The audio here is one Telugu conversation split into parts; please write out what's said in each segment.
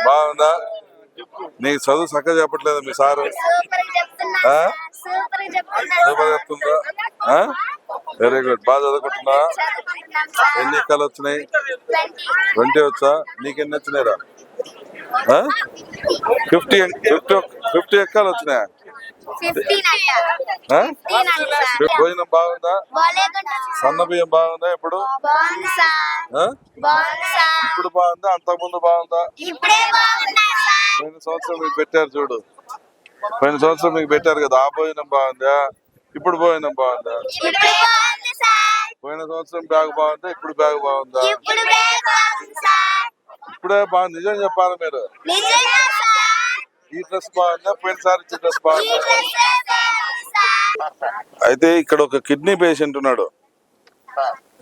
బాగుందా? నీకు చదువు చక్కగా చెప్పట్లేదు మీ సారు? సూపర్ చెప్తుందా? Very good. బాగా చదువుకుంటున్నా? ఎన్ని ఎక్కలు వచ్చినాయి? 20 వచ్చా? నీకెన్ని వచ్చినాయిరా? 50 ఎక్కలు వచ్చినాయా? భోజనం బాగుందా? సన్న బియ్యం బాగుందా? ఇప్పుడు ఇప్పుడు బాగుందా? అంతకుముందు బాగుందా? పోయిన సంవత్సరం మీకు పెట్టారు చూడు, పోయిన సంవత్సరం మీకు పెట్టారు కదా, ఆ భోజనం బాగుందా? ఇప్పుడు భోజనం బాగుందా? పోయిన సంవత్సరం బ్యాగ్ బాగుందా? ఇప్పుడు బ్యాగ్ బాగుందా? ఇప్పుడే బాగుంది. నిజం చెప్పాలి మీరు. ఈ డ్రెస్ బాగుందా? పోయినసారి ఇచ్చిన డ్రెస్ బాగుందా? అయితే ఇక్కడ ఒక కిడ్నీ పేషెంట్ ఉన్నాడు.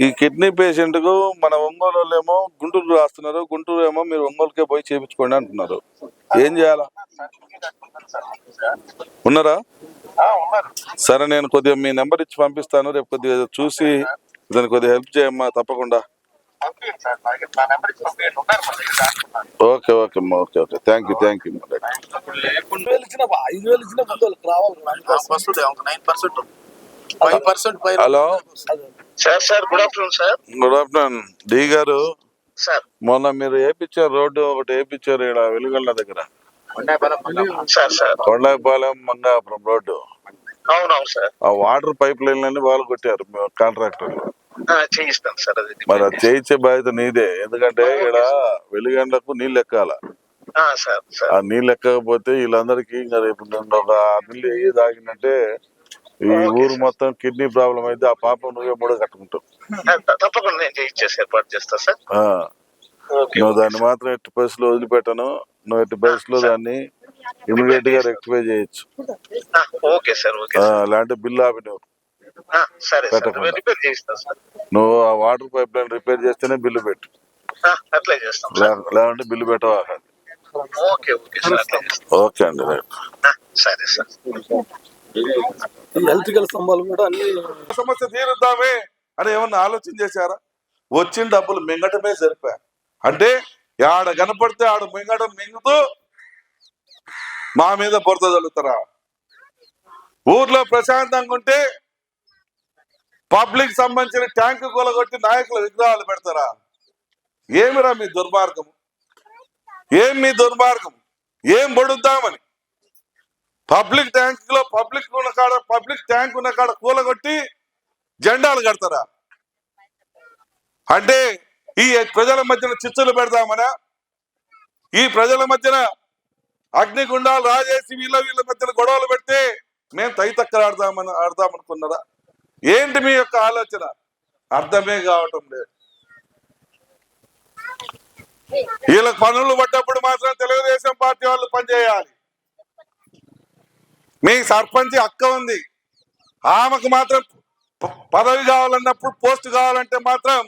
ఈ కిడ్నీ పేషెంట్ కు మన ఒంగోలు ఏమో గుంటూరు రాస్తున్నారు, గుంటూరు ఏమో మీరు ఒంగోలుకే పోయి చేయించుకోండి అంటున్నారు. ఏం చేయాలా? ఉన్నారా? సరే, నేను కొద్దిగా మీ నెంబర్ ఇచ్చి పంపిస్తాను. రేపు కొద్దిగా చూసి దాన్ని కొద్దిగా హెల్ప్ చేయమ్మా తప్పకుండా. ఓకే ఓకే అమ్మా, okay okay, thank you. Hello sir good afternoon sir. Good afternoon D గారు. మొన్న మీరు వేయించారు, రోడ్డు ఒకటి వేయించారు ఇక్కడ వెలుగళ్ళ దగ్గర, కొండాయిపాలెం మంగాపురం రోడ్డు. అవునవును సార్. ఆ వాటర్ పైప్ లైన్ అన్ని వాళ్ళు కొట్టారు కాంట్రాక్టర్లు. చేయిస్తాను సార్. అది మరి అది చేయించే బాధ్యత నీదే, ఎందుకంటే ఇక్కడ వెలుగండ్లకు నీళ్ళు ఎక్కాల. ఆ నీళ్ళు ఎక్కకపోతే వీళ్ళందరికీ ఇంకా రేపు ఒక 6 నెలలు ఏ తాగినట్టే ఈ ఊరు మొత్తం కిడ్నీ ప్రాబ్లం అయితే ఆ పాపం నువ్వే మూడో కట్టుకుంటావు. తప్పకుండా నేను చేయించేసి ఏర్పాటు చేస్తా సార్. నువ్వు దాన్ని మాత్రం ఎట్టి పరిస్థితుల్లో వదిలిపెట్టాను. నువ్వు ఎట్టి పరిస్థితుల్లో దాన్ని ఇమీడియట్ గా రెక్టిఫై చేయొచ్చు. Okay sir. అలాంటి బిల్లు ఆపి నువ్వు పెట్టకుండా నువ్వు ఆ వాటర్ పైప్ లైన్ రిపేర్ చేస్తేనే బిల్లు పెట్టు, లేదంటే బిల్లు పెట్టవా? ఓకే అండి, సరే సార్. ఎలక్ట్రికల్ స్తంభాలు కూడా అన్ని సమస్య తీరుద్దామే అని ఏమన్నా ఆలోచన చేశారా? వచ్చిన డబ్బులు మింగటమే సరిపోయా. అంటే ఆడ కనపడితే ఆడ మింగటం మింగుతూ మా మీద బురద చల్లుతారా? ఊర్లో ప్రశాంతంగా ఉంటే పబ్లిక్ సంబంధించిన ట్యాంకు కూలగొట్టి నాయకుల విగ్రహాలు పెడతారా? ఏమిరా మీ దుర్మార్గం? మీ దుర్మార్గం ఏం పడుద్దామని పబ్లిక్ ట్యాంక్ లో పబ్లిక్ ట్యాంక్ ఉన్న కాడ కూలగొట్టి జెండాలు కడతారా? అంటే ఈ ప్రజల మధ్యన చిచ్చులు పెడదామనా? ఈ ప్రజల మధ్యన అగ్నిగుండాలు రాజేసి వీళ్ళ మధ్యన గొడవలు పెడితే మేము తైతక్కలు ఆడదామనుకున్నారా? ఏంటి మీ యొక్క ఆలోచన? అర్థమే కావటం లేదు. వీళ్ళకి పనులు పడ్డప్పుడు మాత్రం తెలుగుదేశం పార్టీ వాళ్ళు పనిచేయాలి. మీ సర్పంచ్ అక్క ఉంది, ఆమెకు మాత్రం పదవి కావాలన్నప్పుడు, పోస్ట్ కావాలంటే మాత్రం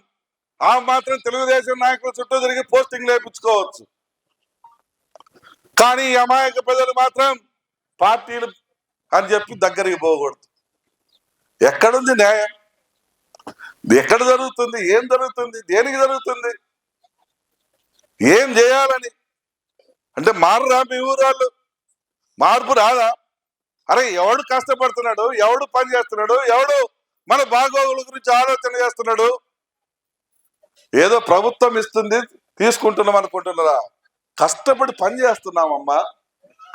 ఆమె మాత్రం తెలుగుదేశం నాయకుల చుట్టూ తిరిగి పోస్టింగ్ లేపించుకోవచ్చు. కానీ ఈ అమాయక ప్రజలు మాత్రం పార్టీలు అని చెప్పి దగ్గరికి పోకూడదు. ఎక్కడుంది న్యాయం? ఎక్కడ జరుగుతుంది? ఏం జరుగుతుంది? దేనికి జరుగుతుంది? ఏం చేయాలని అంటే మారురా మీ ఊరాళ్ళు? మార్పు రాదా? అరే, ఎవడు కష్టపడుతున్నాడు, ఎవడు పని చేస్తున్నాడు, ఎవడు మన బాగోగుల గురించి ఆలోచన చేస్తున్నాడు? ఏదో ప్రభుత్వం ఇస్తుంది తీసుకుంటున్నాం అనుకుంటున్నారా? కష్టపడి పని చేస్తున్నామమ్మా,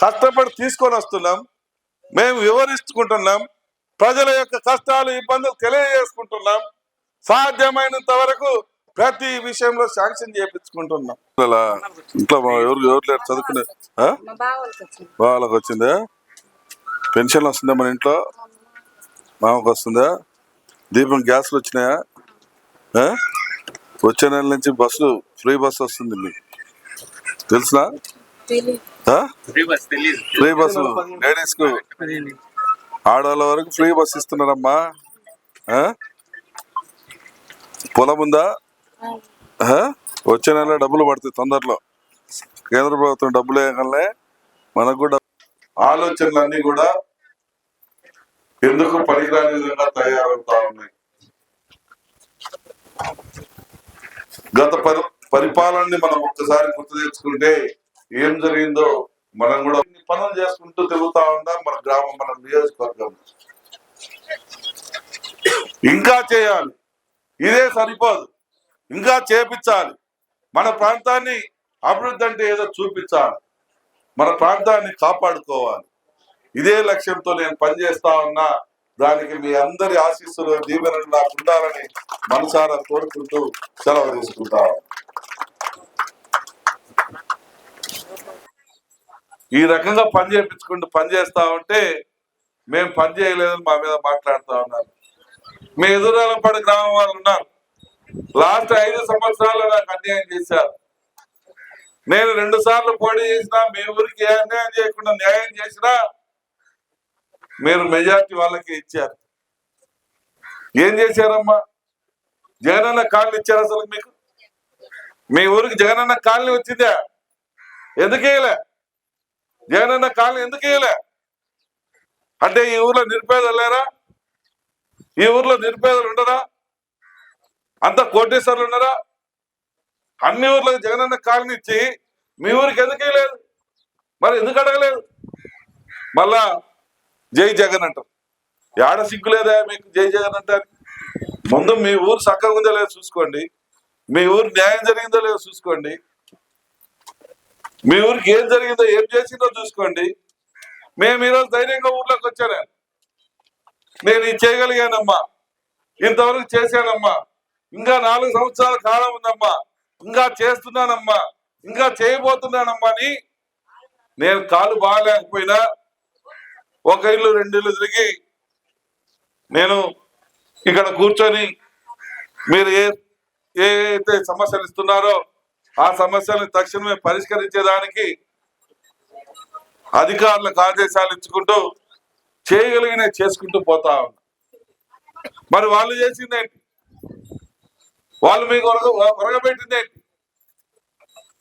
కష్టపడి తీసుకొని వస్తున్నాం, మేము వివరించుకుంటున్నాం, ప్రజల యొక్క కష్టాలు ఇబ్బందులు తెలియజేసుకుంటున్నాం, సాధ్యమైనంత వరకు ప్రతి విషయంలో శాంక్షన్ చేయించుకుంటున్నాం. ఇంట్లో ఎవరు లేరు చదువుకునే వాళ్ళకి వచ్చిందా? పెన్షన్ వస్తుందా మన ఇంట్లో? మామకు వస్తుందా? దీపం గ్యాస్లు వచ్చినాయా? వచ్చే నెల నుంచి బస్సు ఫ్రీ బస్సు వస్తుంది, మీకు తెలుసునా? ఫ్రీ బస్సు లేడీస్ కు, ఆడవాళ్ళ వరకు ఫ్రీ బస్సు ఇస్తున్నారమ్మా. పొలం ఉందా? వచ్చే నెల డబ్బులు పడుతుంది తొందరలో. కేంద్ర ప్రభుత్వం డబ్బులు వేయగానే మనకు కూడా ఆలోచనలన్నీ కూడా ఎందుకు పనికిరాని విధంగా తయారవుతా ఉన్నాయి. గత పరిపాలనని మనం ఒక్కసారి గుర్తు తెచ్చుకుంటే ఏం జరిగిందో మనం కూడా పనులు చేసుకుంటూ తిరుగుతా ఉన్నాం మన గ్రామం, మన నియోజకవర్గం. ఇంకా చేయాలి, ఇదే సరిపోదు, ఇంకా చేపించాలి. మన ప్రాంతాన్ని అభివృద్ధి అంటే ఏదో చూపించాలి, మన ప్రాంతాన్ని కాపాడుకోవాలి. ఇదే లక్ష్యంతో నేను పనిచేస్తా ఉన్నా. దానికి మీ అందరి ఆశీస్సులు, దీవెనలు నాకు ఉండాలని మనసారా కోరుకుంటూ సెలవు తీసుకుంటా. ఈ రకంగా పని చేయించుకుంటూ పనిచేస్తా ఉంటే మేము పని చేయలేదని మా మీద మాట్లాడుతూ ఉన్నారు. మీ ఎదురాలపాడు గ్రామం వాళ్ళు ఉన్నారు. లాస్ట్ 5 సంవత్సరాలు నాకు అన్యాయం చేశారు. నేను 2 సార్లు పోటీ చేసినా, మీ ఊరికి ఏ అన్యాయం చేయకుండా న్యాయం చేసినా మీరు మెజార్టీ వాళ్ళకి ఇచ్చారు. ఏం చేశారమ్మా? జగనన్న కాలనీ ఇచ్చారు. అసలు మీకు మీ ఊరికి జగనన్న కాలనీ వచ్చిందా? ఎందుకు వేయలే? జగనన్న కాలనీ ఎందుకు వేయలే? అంటే ఈ ఊర్లో నిరుపేదలు లేరా? ఈ ఊర్లో నిరుపేదలు ఉండరా? అంత కోటేశ్వర్లు ఉన్నారా? అన్ని ఊర్లకు జగనన్న కాలనీ ఇచ్చి మీ ఊరికి ఎందుకు వేయలేదు? మరి ఎందుకు అడగలేదు? మళ్ళా జై జగన్ అంటారు. ఏడ సిగ్గు లేదా మీకు జై జగన్ అంటారు? ముందు మీ ఊరు చక్కగా ఉందో లేదో చూసుకోండి, మీ ఊరు న్యాయం జరిగిందో లేదో చూసుకోండి, మీ ఊరికి ఏం జరిగిందో ఏం చేసిందో చూసుకోండి. మేము ఈరోజు ధైర్యంగా ఊర్లోకి వచ్చాను. నేను ఇది చేయగలిగానమ్మా, ఇంతవరకు చేశానమ్మా, ఇంకా 4 సంవత్సరాల కాలం ఉందమ్మా, ఇంకా చేస్తున్నానమ్మా, ఇంకా చేయబోతున్నానమ్మా అని నేను కాలు బాగలేకపోయినా 1 ఇల్లు 2 ఇల్లు తిరిగి నేను ఇక్కడ కూర్చొని మీరు ఏదైతే సమస్యలు ఇస్తున్నారో ఆ సమస్యలను తక్షణమే పరిష్కరించేదానికి అధికారులకు ఆదేశాలు ఇచ్చుకుంటూ చేయగలిగిన చేసుకుంటూ పోతా ఉన్నా. మరి వాళ్ళు చేసిందేంటి? వాళ్ళు మీకు ఒరగబెట్టిందేంటి?